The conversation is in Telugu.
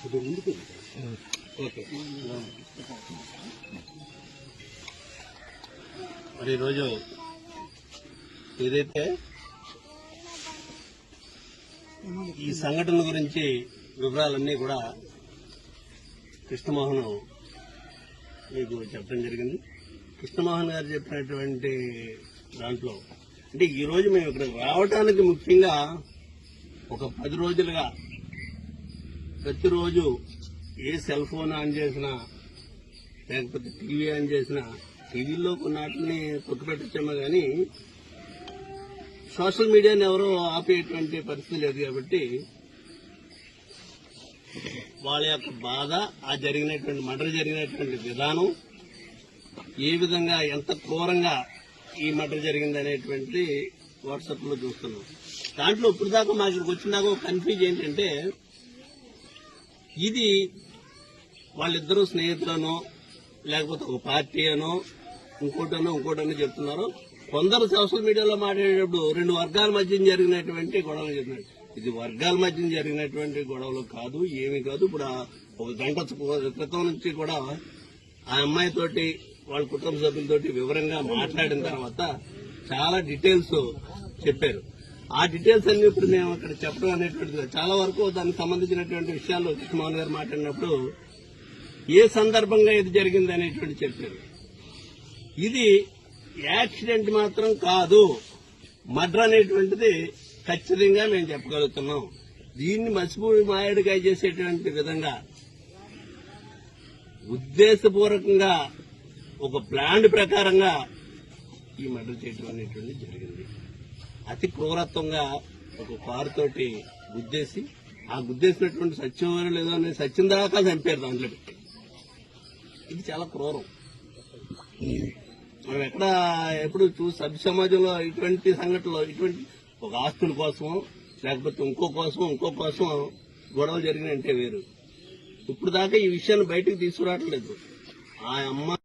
ఓకే. మరి ఈరోజు ఏదైతే ఈ సంఘటన గురించి వివరాలన్నీ కూడా కృష్ణమోహన్ మీకు చెప్పడం జరిగింది. కృష్ణమోహన్ గారు చెప్పినటువంటి దాంట్లో అంటే ఈరోజు మేము ఇక్కడ రావడానికి ముఖ్యంగా ఒక 10 రోజులుగా ప్రతిరోజు ఏ సెల్ ఫోన్ ఆన్ చేసినా లేకపోతే టీవీ ఆన్ చేసినా టీవీలో కొన్నిటిని తొక్కిపెట్టచ్చామో కానీ సోషల్ మీడియాని ఎవరో ఆపేటువంటి పరిస్థితి లేదు కాబట్టి వాళ్ళ యొక్క బాధ ఆ జరిగినటువంటి మర్డర్ జరిగినటువంటి విధానం ఏ విధంగా ఎంత క్రూరంగా ఈ మర్డర్ జరిగిందనేటువంటి వాట్సాప్ లో చూస్తున్నాం. దాంట్లో ఇప్పుడు దాకా మాకు ఇక్కడికి వచ్చినాక ఒక కన్ఫ్యూజ్ ఏంటంటే ఇది వాళ్ళిద్దరూ స్నేహితులనో లేకపోతే ఒక పార్టీ అనో ఇంకోటనో చెప్తున్నారు. కొందరు సోషల్ మీడియాలో మాట్లాడేటప్పుడు 2 వర్గాల మధ్య జరిగినటువంటి గొడవలు చెప్తున్నారు. ఇది వర్గాల మధ్య జరిగినటువంటి గొడవలు కాదు, ఏమీ కాదు. ఇప్పుడు ఒక గంట క్రితం నుంచి కూడా ఆ అమ్మాయితోటి వాళ్ళ కుటుంబ సభ్యులతోటి వివరంగా మాట్లాడిన తర్వాత చాలా డీటెయిల్స్ చెప్పారు. ఆ డీటెయిల్స్ అన్ని ఇప్పుడు మేము అక్కడ చెప్పడం అనేటువంటిది చాలా వరకు దానికి సంబంధించినటువంటి విషయాల్లో కృష్ణమోహన్ గారు మాట్లాడినప్పుడు ఏ సందర్భంగా ఇది జరిగింది అనేటువంటి చెప్పారు. ఇది యాక్సిడెంట్ మాత్రం కాదు, మర్డర్ అనేటువంటిది ఖచ్చితంగా మేము చెప్పగలుగుతున్నాం. దీన్ని మసిపూడి మాయడికాయ చేసేటువంటి విధంగా ఉద్దేశపూర్వకంగా ఒక ప్లాన్ ప్రకారంగా ఈ మర్డర్ చేయడం అనేటువంటిది జరిగింది. అతి క్రూరత్వంగా ఒక కారుతోటి గుద్దేసి ఆ గుద్దేసినటువంటి సత్యం లేదో అని సత్యం దాకా చంపారు దాంట్లో పెట్టి. ఇది చాలా క్రూరం. మనం ఎప్పుడు సభ్య సమాజంలో ఇటువంటి సంఘటనలో ఇటువంటి ఒక ఆస్తుల కోసం లేకపోతే ఇంకో కోసం గొడవలు జరిగినంటే వేరు. ఇప్పుడు దాకా ఈ విషయాన్ని బయటకు తీసుకురావట్లేదు. ఆ అమ్మ